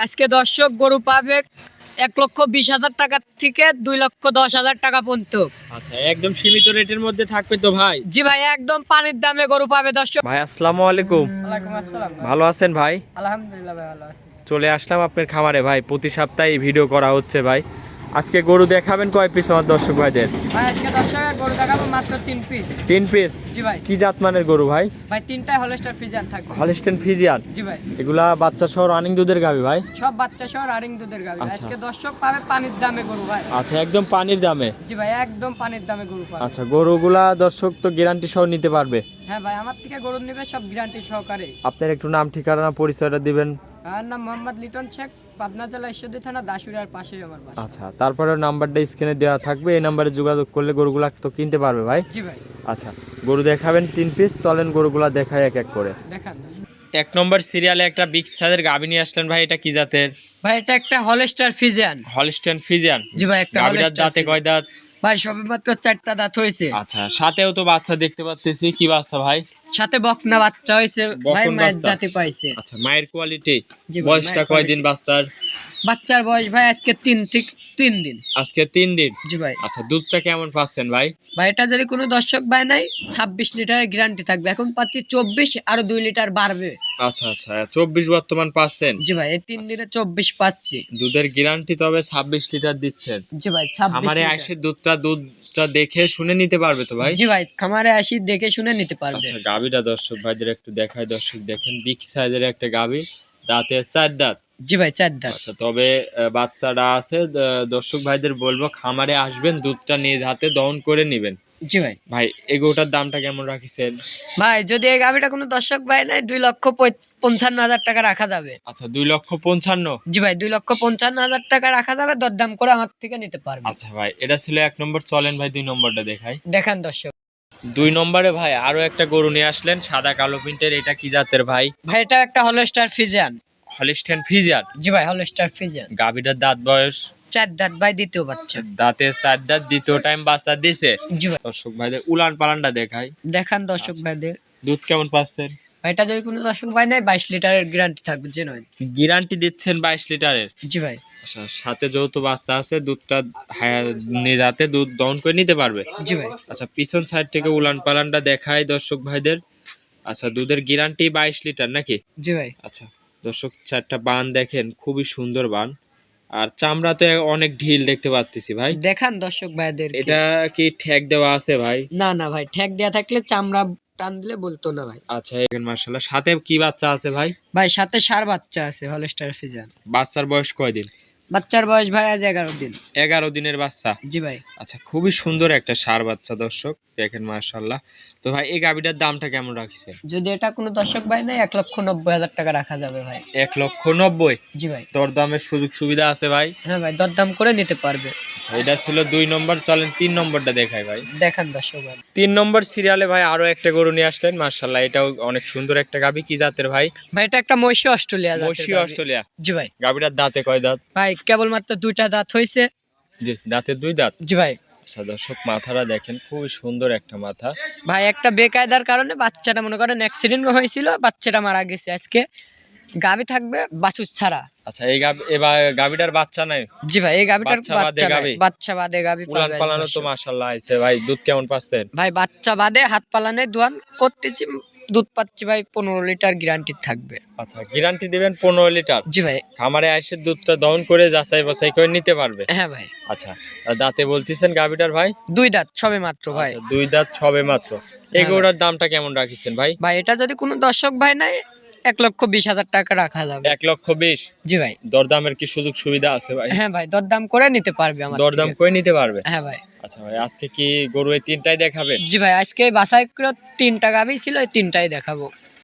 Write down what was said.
আজকে দর্শক গরু পাবে 1,20,000 টাকা থেকে 2,10,000 টাকা পর্যন্ত। আচ্ছা, একদম সীমিত রেটের মধ্যে থাকবে তো ভাই? জি ভাই, একদম পানির দামে গরু পাবে দর্শক। ভাই আসসালামু আলাইকুম। ওয়ালাইকুম আসসালাম। ভালো আছেন ভাই? আলহামদুলিল্লাহ ভাই, ভালো আছি। চলে আসলাম আপনার খামারে ভাই, প্রতি সপ্তাহে ভিডিও করা হচ্ছে ভাই। আজকে গরু দেখাবেন কয় পিস আমার দর্শক ভাইদের? ভাই আজকে দর্শকের গরু দেখাবো মাত্র 3 পিস। 3 পিস? জি ভাই। কি জাত মানের গরু ভাই? ভাই তিনটাই হলস্টার ফ্রিজিয়ান থাকবে। Holstein Friesian? জি ভাই। এগুলা বাচ্চা সহ রানিং দুধের গাভী ভাই? সব বাচ্চা সহ রানিং দুধের গাভী। আচ্ছা। আজকে দর্শক পাবে পানির দামে গরু ভাই। আচ্ছা, একদম পানির দামে? জি ভাই, একদম পানির দামে গরু পাবে। আচ্ছা, গরুগুলা দর্শক তো গ্যারান্টি সহ নিতে পারবে? হ্যাঁ ভাই, আমার থেকে গরু নেবে সব গ্যারান্টি সহকারে। আপনার একটু নাম ঠিকানা পরিচয়টা দিবেন। আমার নাম মোহাম্মদ লিটন শেখ, পাবনা জেলা ঈশ্বরদী থানা দাসুরিয়ার পাশেই আমার বাসা। আচ্ছা, তারপরে নাম্বারটা স্ক্রিনে দেওয়া থাকবে, এই নাম্বারে যোগাযোগ করলে গরুগুলা তো কিনতে পারবে ভাই? জি ভাই। আচ্ছা, গরু দেখাবেন 3 পিস, চলেন গরুগুলা দেখাই এক এক করে। দেখান। 1 নম্বর সিরিয়ালে একটা বিগ সাইজের গাভী নিয়ে আসলেন ভাই, এটা কি জাতের? ভাই এটা একটা হলস্টার ফ্রিজিয়ান। Holstein Friesian? জি ভাই, একটা গাভীটার হলস্টার দাঁতে কয় দাঁত? ভাই সবেমাত্র 4টা দাঁত হয়েছে। আচ্ছা, সাথেও তো বাচ্চা দেখতে পাচ্তেছি, কি বাচ্চা ভাই? সাথে বকনা বাচ্চা হয়েছে ভাই, বকন মায়ের বাচ্চা? জাতি পাইছে। আচ্ছা, মায়ের কোয়ালিটি? জি ভাই, বয়সটা মায়ের কয়দিন quality। বাচ্চার? বাচ্চার বয়স ভাই আজকে 3 দিন। আজকে 3 দিন? জি ভাই। আচ্ছা, দুধটা কেমন পাচ্ছেন ভাই? ভাই এটা যদি কোনো দর্শক ভাই নাই 26 লিটারের গ্যারান্টি থাকবে। এখন পাচ্ছি 24, আরো 2 লিটার বাড়বে। আচ্ছা আচ্ছা, 24 বর্তমান পাচ্ছেন? জি ভাই, এই 3 দিনে 24 পাচ্ছি। দুধের গ্যারান্টি তবে 26 লিটার দিচ্ছেন? জি ভাই, 26 আমারে লিটার। আসে দুধটা দেখে শুনে নিতে পারবে তো ভাই? জি ভাই, খামারে আসি দেখে শুনে নিতে পারবে। আচ্ছা, গাভীটা দর্শক ভাইদের একটু দেখায়। দর্শক দেখেন, বিগ সাইজের একটা গাভী, দাঁতে 4 দাঁত। জি ভাই, 4 দাঁত। আচ্ছা, তবে বাচ্চাটা আছে। দর্শক ভাইদের বলবো খামারে আসবেন, দুধটা নিজ হাতে দহন করে নেবেন। জি ভাই। ভাই এগোটার দামটা কেমন রাখিছেন? ভাই যদি এই গাভিটা কোনো দর্শক ভাই নাই 2,55,000 টাকা রাখা যাবে। আচ্ছা, 2,55,000? জি ভাই, 2,55,000 টাকা রাখা যাবে, দরদাম করে আমার থেকে নিতে পারবে। আচ্ছা ভাই, এটা ছিল 1 নম্বর। চলেন ভাই 2 নম্বরটা দেখাই। দেখান দর্শক। 2 নম্বরে ভাই আরো একটা গরু নিয়ে আসলেন, সাদা কালো প্রিন্টের। এটা কি জাতের ভাই? ভাই এটা একটা হলস্টার ফ্রিজিয়ান। Holstein Friesian? জি ভাই, হলস্টার ফ্রিজিয়ান। গাভীটার দাঁত বয়স? 4 দাঁত ভাই, দ্বিতীয় বাচ্চা। দাঁতে 4 দাঁত, দ্বিতীয় টাইম বাচ্চা দিছে। জি ভাই। দর্শক ভাইদের উলান পালানটা দেখাই। দেখান দর্শক ভাইদের। দুধ কেমন পাচ্ছেন? ভাই এটা যদি কোনো দর্শক ভাই নাই 22 লিটারের গ্যারান্টি থাকবে, যে নয়। গ্যারান্টি দিচ্ছেন 22 লিটারের? জি ভাই। আচ্ছা, সাথে যেহেতু বাচ্চা আছে, দুধটা নিজ হাতে দুধ দহন করে নিতে পারবে? জি ভাই। আচ্ছা, পিছন সাইড থেকে উলান পালানটা দেখাই দর্শক ভাইদের। আচ্ছা, দুধের গ্যারান্টি 22 লিটার নাকি? জি ভাই। আচ্ছা দর্শক, 4টা বান দেখেন, খুবই সুন্দর বান। আর চামড়া তো অনেক ঢিল দেখতে পাচ্ছি ভাই। দেখান দর্শক ভাইদের। এটা কি ঠ্যাগ দেওয়া আছে ভাই? না না ভাই, ঠ্যাগ দেয়া থাকলে চামড়া টান দিলে বলতো না ভাই। আচ্ছা, এখানে মাশাআল্লাহ। সাথে কি বাচ্চা আছে ভাই? ভাই সাথে ষাঁড় বাচ্চা আছে, হলস্টার ফ্রিজিয়ান। বাচ্চার বয়স কয়দিন? বাচ্চার বয়স ভাই আজ 11 দিন। 11 দিনের বাচ্চা? জি ভাই। আচ্ছা, খুবই সুন্দর একটা ষাঁড় বাচ্চা দর্শক দেখেন, মাশাআল্লাহ। তো ভাই এই গাভীটার দামটা কেমন রাখিছে? যদি এটা কোনো দর্শক ভাই নাই 1,90,000 টাকা রাখা যাবে ভাই। 1,90,000? জি ভাই। দরদামের সুযোগ সুবিধা আছে ভাই? হ্যাঁ ভাই, দরদাম করে নিতে পারবে। আচ্ছা, এটা ছিল 2 নম্বর। চলেন 3 নম্বরটা দেখাই ভাই। দেখান দর্শক ভাই। 3 নম্বর সিরিয়ালে ভাই আরো একটা গরু নিয়ে আসলেন, মাশাআল্লাহ। এটাও অনেক সুন্দর একটা গাভী। কি জাতের ভাই? ভাই এটা একটা মহিষী অস্ট্রেলিয়া জাতের মহিষী গাভী। অস্ট্রেলিয়া? জি ভাই। গাভীটার দাঁতে কয় দাঁত? ভাই কেবলমাত্র 2টা দাঁত হয়েছে। জি, দাঁতে 2 দাঁত? জি ভাই। আচ্ছা দর্শক, মাথাটা দেখেন, খুবই সুন্দর একটা মাথা। ভাই একটা বেকায়দার কারণে বাচ্চাটা মনে করেন অ্যাক্সিডেন্ট হয়েছিল, বাচ্চাটা মারা গেছে। আজকে গাভী থাকবে বাছুর ছাড়া। আচ্ছা, এই এবার গাভীটার বাচ্চা নাই? জি ভাই, এই গাভীটার বাচ্চা বাদে বাচ্চা নাই, গাভী? বাচ্চা বাদে গাভী উলান পাবে আজ পালানো তো দর্শক। মাশাআল্লাহ আইছে ভাই। দুধ কেমন পাচ্ছেন? ভাই বাচ্চা বাদে হাত পালানে দোয়ান করতেছি, দুধ পাচ্ছি ভাই 15 লিটার গ্যারান্টি থাকবে। আচ্ছা, গ্যারান্টি দিবেন 15 লিটার? জি ভাই। খামারে এসে দুধটা দহন করে যাচাই বাছাই করে নিতে পারবে? হ্যাঁ ভাই। আচ্ছা, আর দাঁতে বলতেছেন গাভীটার ভাই? 2 দাঁত সবে মাত্র ভাই। আচ্ছা, 2 দাঁত সবে মাত্র। এই হ্যাঁ গরুটার দামটা কেমন রাখিছেন ভাই? ভাই এটা যদি কোনো দর্শক ভাই নাই 1,20,000 টাকা রাখা যাবে। 1,20,000? জি ভাই। দরদামের কি সুযোগ সুবিধা আছে ভাই? হ্যাঁ ভাই, দরদাম করে নিতে পারবে আমার দরদাম থেকে। করে নিতে পারবে? হ্যাঁ ভাই। আচ্ছা ভাই, আজকে কি গরু এই 3টাই দেখাবেন? জি ভাই, আজকে বাছাই করে 3টা গাভী ছিল, এই 3টাই দেখাবো।